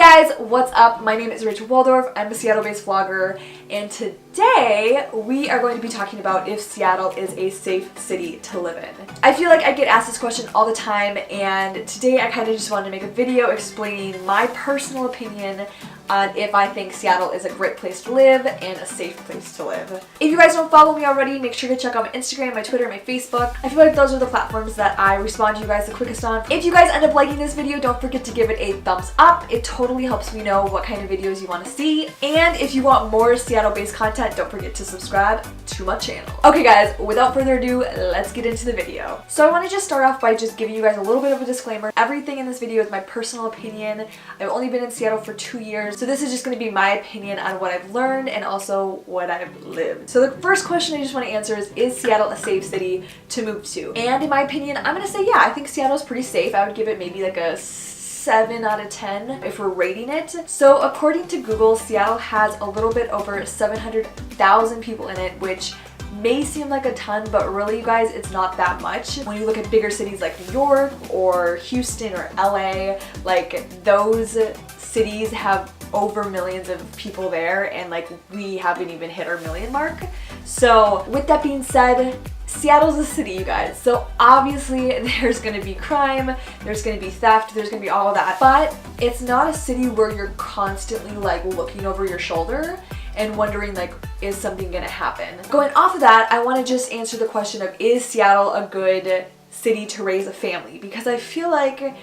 guys, what's up? My name is Rachel Waldorf. I'm a Seattle-based vlogger, and today we are going to be talking about if Seattle is a safe city to live in. I feel like I get asked this question all the time, and today I kind of just wanted to make a video explaining my personal opinion on if I think Seattle is a great place to live and a safe place to live. If you guys don't follow me already, make sure to check out my Instagram, my Twitter, my Facebook. I feel like those are the platforms that I respond to you guys the quickest on. If you guys end up liking this video, don't forget to give it a thumbs up. It totally helps me know what kind of videos you want to see. And if you want more Seattle-based content, don't forget to subscribe to my channel. Okay guys, without further ado, let's get into the video. So I want to just start off by just giving you guys a little bit of a disclaimer. Everything in this video is my personal opinion. I've only been in Seattle for 2 years, so this is just going to be my opinion on what I've learned and also what I've lived. So the first question I just want to answer is Seattle a safe city to move to? And in my opinion, I'm going to say yeah, I think Seattle's pretty safe. I would give it maybe like a 7 out of 10 if we're rating it. So according to Google, Seattle has a little bit over 700,000 people in it, which may seem like a ton, but really you guys, it's not that much. When you look at bigger cities like New York or Houston or LA, like those cities have over millions of people there, and like we haven't even hit our million mark. So with that being said, Seattle's a city, you guys, so obviously there's going to be crime, there's going to be theft, there's going to be all of that, but it's not a city where you're constantly like looking over your shoulder and wondering like, is something going to happen? Going off of that, I want to just answer the question of, is Seattle a good city to raise a family? Because I feel like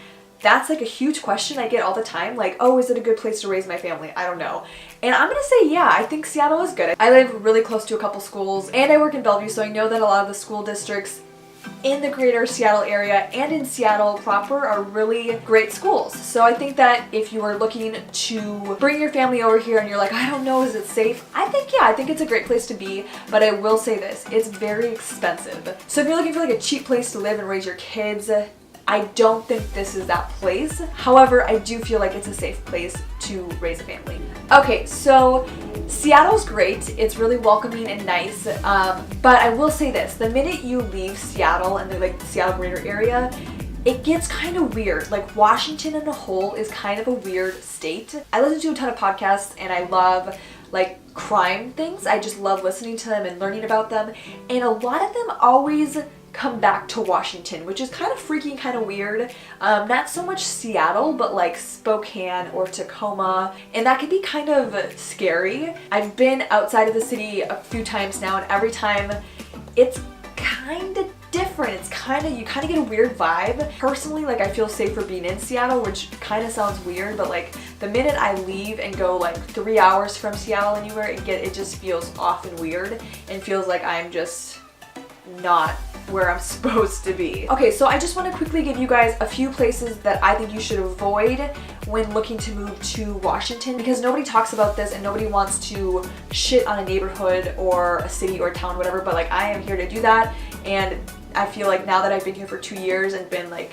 that's like a huge question I get all the time, like, oh, is it a good place to raise my family? I don't know. And I'm gonna say yeah, I think Seattle is good. I live really close to a couple schools, and I work in Bellevue, so I know that a lot of the school districts in the greater Seattle area and in Seattle proper are really great schools. So I think that if you are looking to bring your family over here and you're like, I don't know, is it safe? I think yeah, I think it's a great place to be, but I will say this, it's very expensive. So if you're looking for like a cheap place to live and raise your kids, I don't think this is that place. However, I do feel like it's a safe place to raise a family. Okay, so Seattle's great. It's really welcoming and nice. But I will say this, the minute you leave Seattle and the Seattle greater area, it gets kind of weird. Like Washington in a whole is kind of a weird state. I listen to a ton of podcasts and I love like crime things. I just love listening to them and learning about them. And a lot of them always come back to Washington, which is kind of freaky and kind of weird. Not so much Seattle, but like Spokane or Tacoma, and that can be kind of scary. I've been outside of the city a few times now, and every time it's kind of different. It's you kind of get a weird vibe. Personally, like I feel safer being in Seattle, which kind of sounds weird, but like the minute I leave and go like 3 hours from Seattle anywhere, it just feels off and weird and feels like I'm just not where I'm supposed to be. Okay, so I just want to quickly give you guys a few places that I think you should avoid when looking to move to Washington, because nobody talks about this and nobody wants to shit on a neighborhood or a city or town, whatever, but like I am here to do that. And I feel like now that I've been here for 2 years and been like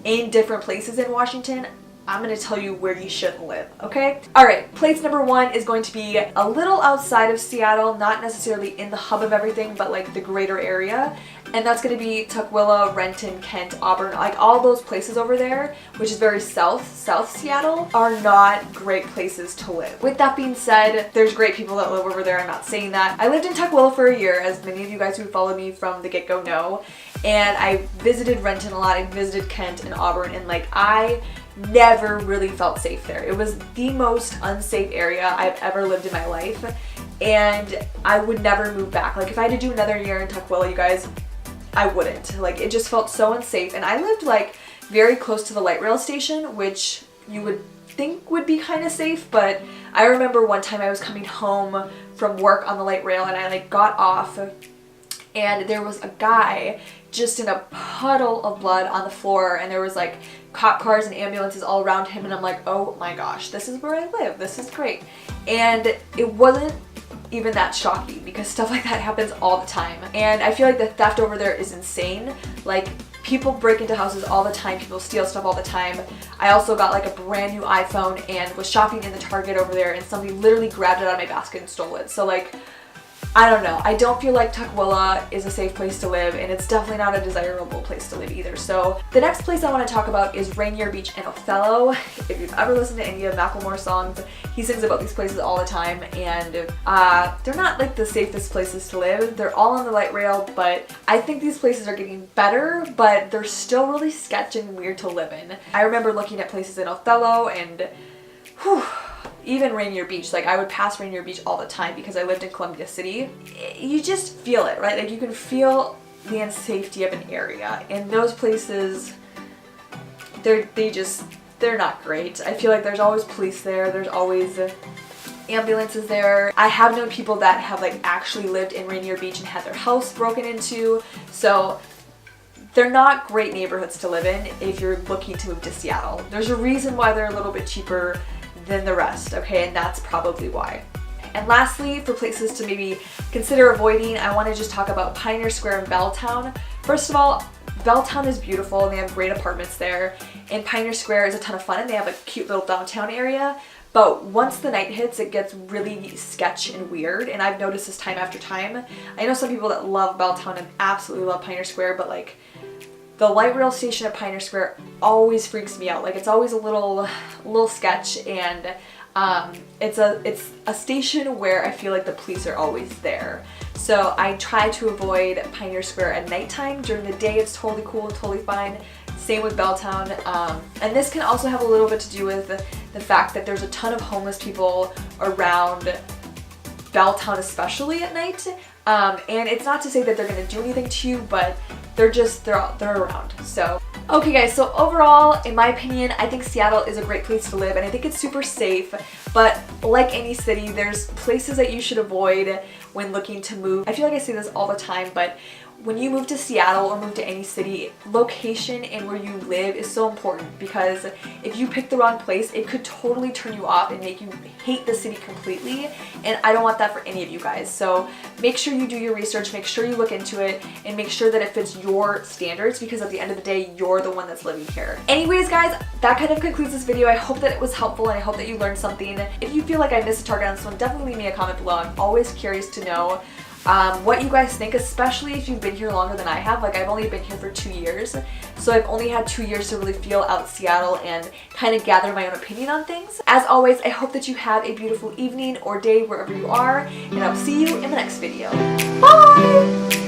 in different places in Washington, I'm going to tell you where you shouldn't live, okay? Alright, place number 1 is going to be a little outside of Seattle, not necessarily in the hub of everything, but like the greater area. And that's going to be Tukwila, Renton, Kent, Auburn, like all those places over there, which is very south Seattle, are not great places to live. With that being said, there's great people that live over there, I'm not saying that. I lived in Tukwila for a year, as many of you guys who followed me from the get-go know, and I visited Renton a lot, I visited Kent and Auburn, and like I never really felt safe there. It was the most unsafe area I've ever lived in my life, and I would never move back. Like if I had to do another year in Tukwila, you guys, I wouldn't. Like it just felt so unsafe, and I lived like very close to the light rail station, which you would think would be kind of safe, but I remember one time I was coming home from work on the light rail and I like got off and there was a guy just in a puddle of blood on the floor, and there was like cop cars and ambulances all around him, and I'm like, oh my gosh, this is where I live, this is great. And it wasn't even that shocking because stuff like that happens all the time, and I feel like the theft over there is insane. Like people break into houses all the time, people steal stuff all the time. I also got like a brand new iPhone and was shopping in the Target over there, and somebody literally grabbed it out of my basket and stole it. So like I don't know. I don't feel like Tukwila is a safe place to live, and it's definitely not a desirable place to live either. So the next place I want to talk about is Rainier Beach and Othello. If you've ever listened to any of Macklemore's songs, he sings about these places all the time, and they're not like the safest places to live. They're all on the light rail, but I think these places are getting better, but they're still really sketchy and weird to live in. I remember looking at places in Othello and whew, even Rainier Beach. Like, I would pass Rainier Beach all the time because I lived in Columbia City. You just feel it, right? Like, you can feel the unsafety of an area, and those places, they're not great. I feel like there's always police there, there's always ambulances there. I have known people that have like actually lived in Rainier Beach and had their house broken into, so they're not great neighborhoods to live in if you're looking to move to Seattle. There's a reason why they're a little bit cheaper than the rest, okay, and that's probably why. And lastly, for places to maybe consider avoiding, I want to just talk about Pioneer Square and Belltown. First of all, Belltown is beautiful and they have great apartments there, and Pioneer Square is a ton of fun and they have a cute little downtown area. But once the night hits, it gets really sketch and weird, and I've noticed this time after time. I know some people that love Belltown and absolutely love Pioneer Square, but like the light rail station at Pioneer Square always freaks me out. Like, it's always a little sketch, and it's a station where I feel like the police are always there. So I try to avoid Pioneer Square at nighttime. During the day, it's totally cool and totally fine. Same with Belltown. And this can also have a little bit to do with the fact that there's a ton of homeless people around Belltown, especially at night. And it's not to say that they're gonna do anything to you, but they're around. So okay guys, so overall, in my opinion, I think Seattle is a great place to live, and I think it's super safe, but like any city, there's places that you should avoid when looking to move. I feel like I say this all the time, but when you move to Seattle or move to any city, location and where you live is so important, because if you pick the wrong place, it could totally turn you off and make you hate the city completely, and I don't want that for any of you guys. So make sure you do your research, make sure you look into it, and make sure that it fits your standards, because at the end of the day, you're the one that's living here. Anyways guys, that kind of concludes this video. I hope that it was helpful and I hope that you learned something. If you feel like I missed a target on this one, definitely leave me a comment below. I'm always curious to know what you guys think, especially if you've been here longer than I have. Like, I've only been here for 2 years, so I've only had 2 years to really feel out Seattle and kind of gather my own opinion on things. As always, I hope that you have a beautiful evening or day wherever you are, and I'll see you in the next video. Bye!